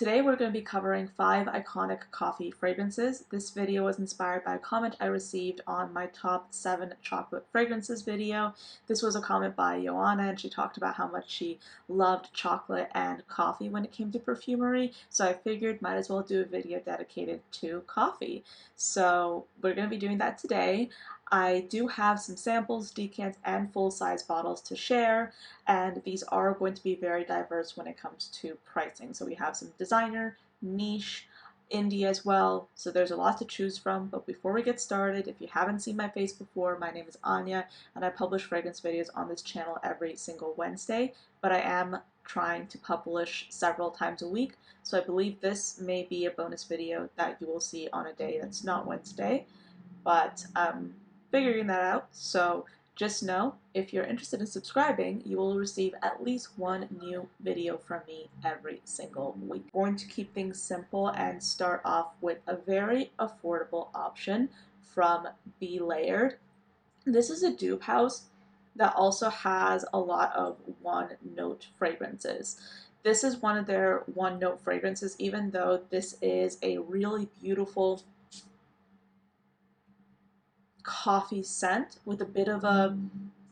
Today we're going to be covering 5 iconic coffee fragrances. This video was inspired by a comment I received on my top 7 chocolate fragrances video. This was a comment by Joanna, and she talked about how much she loved chocolate and coffee when it came to perfumery, so I figured might as well do a video dedicated to coffee. So we're going to be doing that today. I do have some samples, decants, and full-size bottles to share, and these are going to be very diverse when it comes to pricing. So we have some designer, niche, indie as well, so there's a lot to choose from. But before we get started, if you haven't seen my face before, my name is Anya, and I publish fragrance videos on this channel every single Wednesday, but I am trying to publish several times a week, so I believe this may be a bonus video that you will see on a day that's not Wednesday, but figuring that out. So just know, if you're interested in subscribing, you will receive at least one new video from me every single week. I'm going to keep things simple and start off with a very affordable option from Be Layered. This is a dupe house that also has a lot of one-note fragrances. This is one of their one-note fragrances, even though this is a really beautiful coffee scent with a bit of a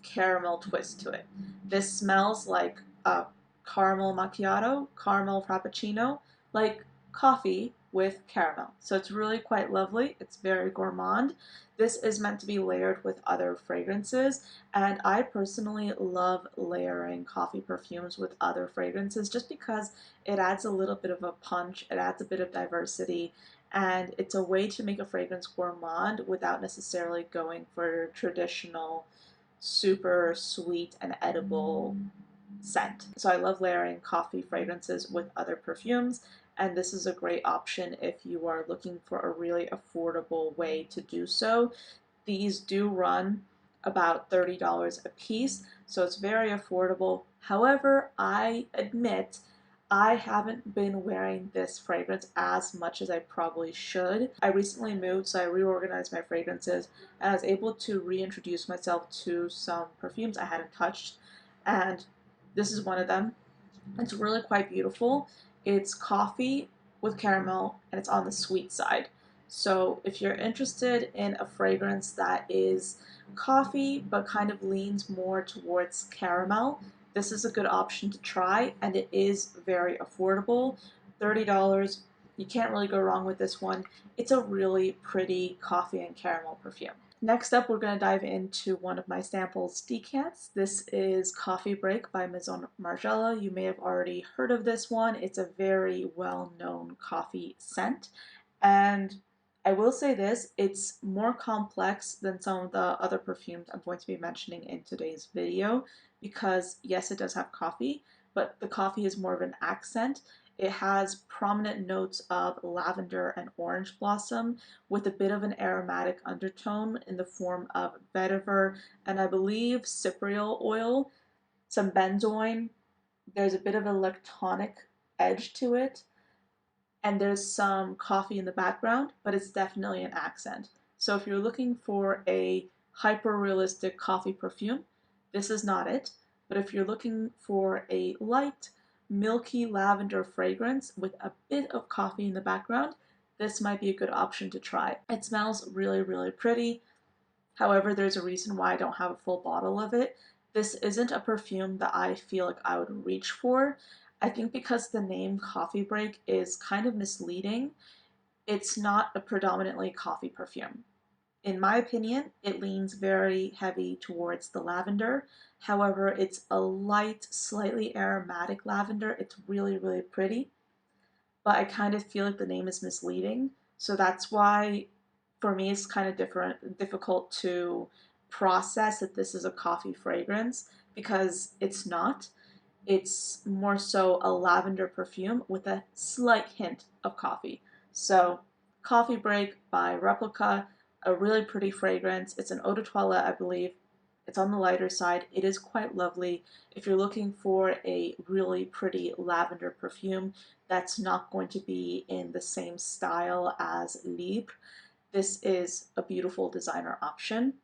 caramel twist to it. This smells like a caramel macchiato, caramel frappuccino, like coffee with caramel. So it's really quite lovely. It's very gourmand. This is meant to be layered with other fragrances, and I personally love layering coffee perfumes with other fragrances just because it adds a little bit of a punch, it adds a bit of diversity, and it's a way to make a fragrance gourmand without necessarily going for traditional super sweet and edible scent. So I love layering coffee fragrances with other perfumes, and this is a great option if you are looking for a really affordable way to do so. These do run about $30 a piece, so it's very affordable. However, I admit I haven't been wearing this fragrance as much as I probably should. I recently moved, so I reorganized my fragrances, and I was able to reintroduce myself to some perfumes I hadn't touched, and this is one of them. It's really quite beautiful. It's coffee with caramel, and it's on the sweet side. So if you're interested in a fragrance that is coffee but kind of leans more towards caramel, this is a good option to try, and it is very affordable. $30. You can't really go wrong with this one. It's a really pretty coffee and caramel perfume. Next up, we're going to dive into one of my samples decants. This is Coffee Break by Maison Margiela. You may have already heard of this one. It's a very well-known coffee scent, and I will say this, it's more complex than some of the other perfumes I'm going to be mentioning in today's video, because yes, it does have coffee, but the coffee is more of an accent. It has prominent notes of lavender and orange blossom with a bit of an aromatic undertone in the form of vetiver and I believe cypriol oil, some benzoin. There's a bit of an electronic edge to it, and there's some coffee in the background, but it's definitely an accent. So if you're looking for a hyper-realistic coffee perfume, this is not it. But if you're looking for a light, milky lavender fragrance with a bit of coffee in the background, this might be a good option to try. It smells really, really pretty. However, there's a reason why I don't have a full bottle of it. This isn't a perfume that I feel like I would reach for. I think because the name Coffee Break is kind of misleading, it's not a predominantly coffee perfume. In my opinion, it leans very heavy towards the lavender. However, it's a light, slightly aromatic lavender. It's really, really pretty, but I kind of feel like the name is misleading. So that's why, for me, it's kind of difficult to process that this is a coffee fragrance, because it's not. It's more so a lavender perfume with a slight hint of coffee. So, Coffee Break by Replica, a really pretty fragrance. It's an eau de toilette, I believe. It's on the lighter side. It is quite lovely. If you're looking for a really pretty lavender perfume that's not going to be in the same style as Libre, this is a beautiful designer option.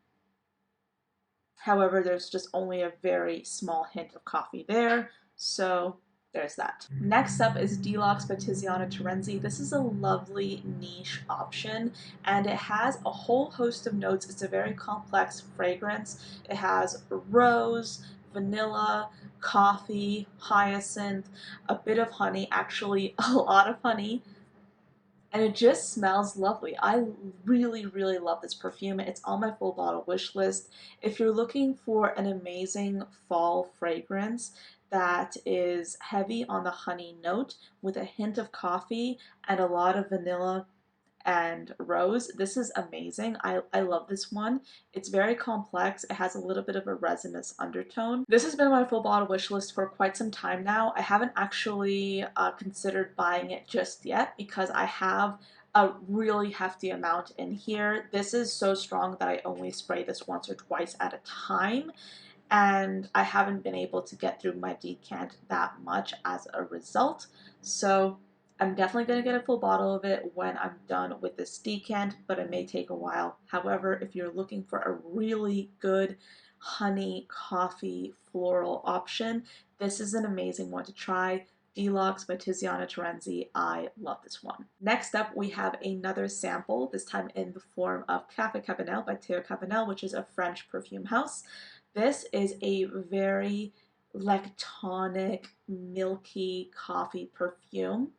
However, there's just only a very small hint of coffee there, so there's that. Next up is Delux by Tiziana Terenzi. This is a lovely niche option, and it has a whole host of notes. It's a very complex fragrance. It has rose, vanilla, coffee, hyacinth, a bit of honey, actually a lot of honey, and it just smells lovely. I really, really love this perfume. It's on my full bottle wish list. If you're looking for an amazing fall fragrance that is heavy on the honey note with a hint of coffee and a lot of vanilla and rose, this is amazing. I love this one. It's very complex. It has a little bit of a resinous undertone. This has been on my full bottle wish list for quite some time now. I haven't actually considered buying it just yet because I have a really hefty amount in here. This is so strong that I only spray this once or twice at a time, and I haven't been able to get through my decant that much as a result. So I'm definitely going to get a full bottle of it when I'm done with this decant, but it may take a while. However, if you're looking for a really good honey, coffee, floral option, this is an amazing one to try. Delux by Tiziana Terenzi. I love this one. Next up, we have another sample, this time in the form of Caf Cabanel by Caf Cabanel, which is a French perfume house. This is a very lactonic, milky coffee perfume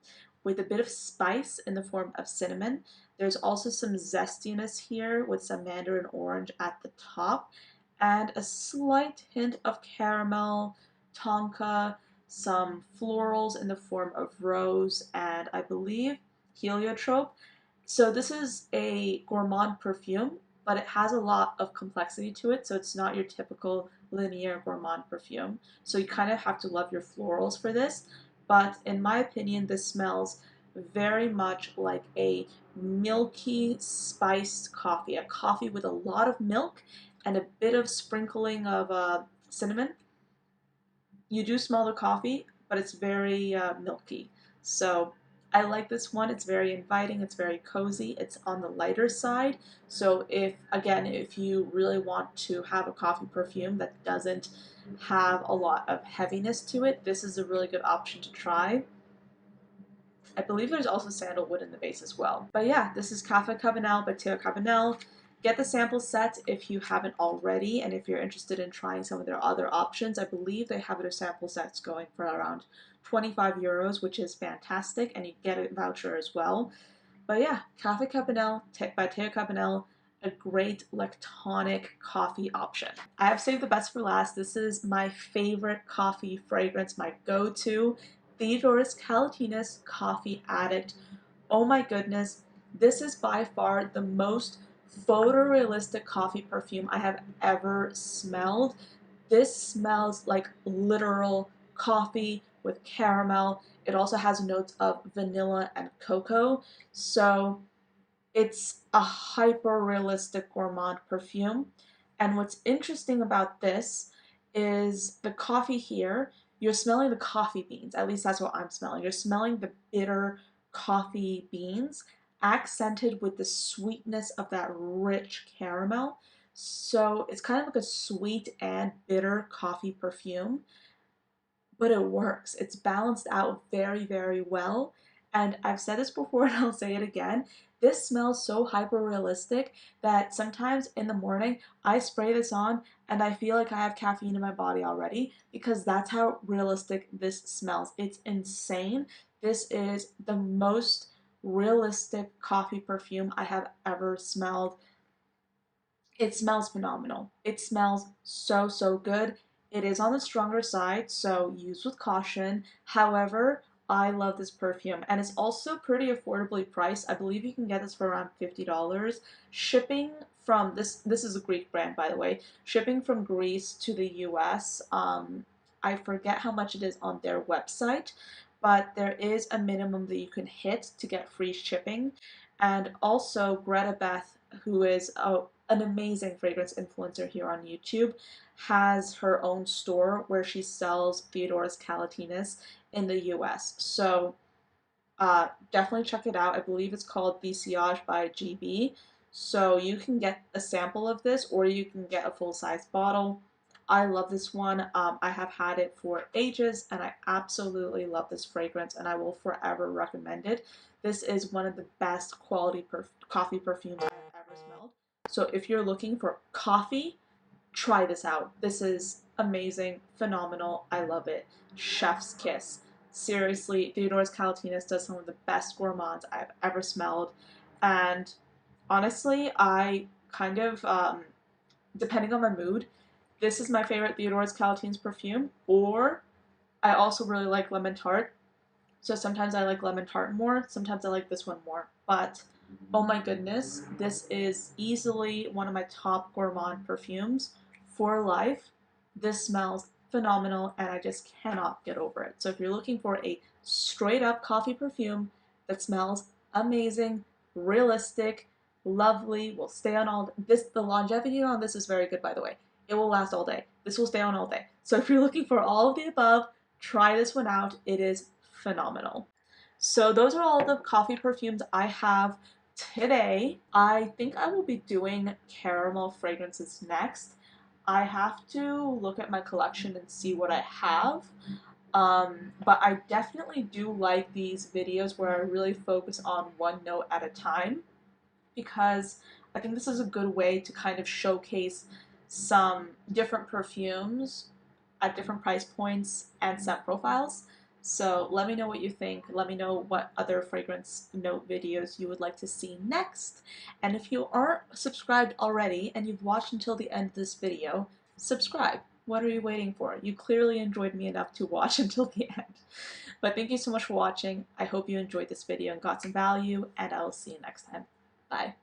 with a bit of spice in the form of cinnamon. There's also some zestiness here with some mandarin orange at the top and a slight hint of caramel, tonka, some florals in the form of rose and I believe heliotrope. So this is a gourmand perfume, but it has a lot of complexity to it, so it's not your typical linear gourmand perfume. So you kind of have to love your florals for this, but in my opinion, this smells very much like a milky spiced coffee, a coffee with a lot of milk and a bit of sprinkling of cinnamon. You do smell the coffee, but it's very milky. So I like this one. It's very inviting. It's very cozy. It's on the lighter side. So if you really want to have a coffee perfume that doesn't have a lot of heaviness to it, this is a really good option to try. I believe there's also sandalwood in the base as well. But yeah, this is Caf Cabanel by Caf Cabanel. Get the sample set if you haven't already, and if you're interested in trying some of their other options, I believe they have their sample sets going for around 25 euros, which is fantastic, and you get a voucher as well. But yeah, Caf Cabanel by Caf Cabanel, a great lactonic coffee option. I have saved the best for last. This is my favorite coffee fragrance, my go-to. Theodoras Catinis Coffee Addict. Oh my goodness, this is by far the most photorealistic coffee perfume I have ever smelled. This smells like literal coffee with caramel. It also has notes of vanilla and cocoa. So it's a hyper realistic gourmand perfume. And what's interesting about this is the coffee here, you're smelling the coffee beans. At least that's what I'm smelling. You're smelling the bitter coffee beans accented with the sweetness of that rich caramel. So it's kind of like a sweet and bitter coffee perfume, but it works. It's balanced out very, very well. And I've said this before and I'll say it again. This smells so hyper realistic that sometimes in the morning I spray this on and I feel like I have caffeine in my body already because that's how realistic this smells. It's insane. This is the most realistic coffee perfume I have ever smelled. It smells phenomenal. It smells so, so good. It is on the stronger side, so use with caution. However, I love this perfume, and it's also pretty affordably priced. I believe you can get this for around $50. Shipping from this is a Greek brand, by the way. Shipping from Greece to the US, I forget how much it is on their website, but there is a minimum that you can hit to get free shipping. And also, Greta Beth, who is an amazing fragrance influencer here on YouTube, has her own store where she sells Theodoras Catinis in the US. So definitely check it out. I believe it's called Visage by GB. So you can get a sample of this or you can get a full-size bottle. I love this one. I have had it for ages and I absolutely love this fragrance and I will forever recommend it. This is one of the best quality coffee perfumes I've ever smelled. So if you're looking for coffee, try this out. This is amazing, phenomenal. I love it. Chef's kiss. Seriously, Theodoras Catinis does some of the best gourmands I've ever smelled. And honestly, I kind of, depending on my mood, this is my favorite Theodoras Catinis perfume, or I also really like lemon tart. So sometimes I like lemon tart more, sometimes I like this one more. But oh my goodness, this is easily one of my top gourmand perfumes for life. This smells phenomenal and I just cannot get over it. So if you're looking for a straight up coffee perfume that smells amazing, realistic, lovely, will stay on all this, the longevity on this is very good, by the way. It will last all day. This will stay on all day. So if you're looking for all of the above, try this one out. It is phenomenal. So those are all the coffee perfumes I have today. I think I will be doing caramel fragrances next. I have to look at my collection and see what I have. But I definitely do like these videos where I really focus on one note at a time, because I think this is a good way to kind of showcase some different perfumes at different price points and scent profiles. So let me know what you think. Let me know what other fragrance note videos you would like to see next. And if you aren't subscribed already and you've watched until the end of this video, subscribe. What are you waiting for? You clearly enjoyed me enough to watch until the end. But thank you so much for watching. I hope you enjoyed this video and got some value, and I will see you next time. Bye.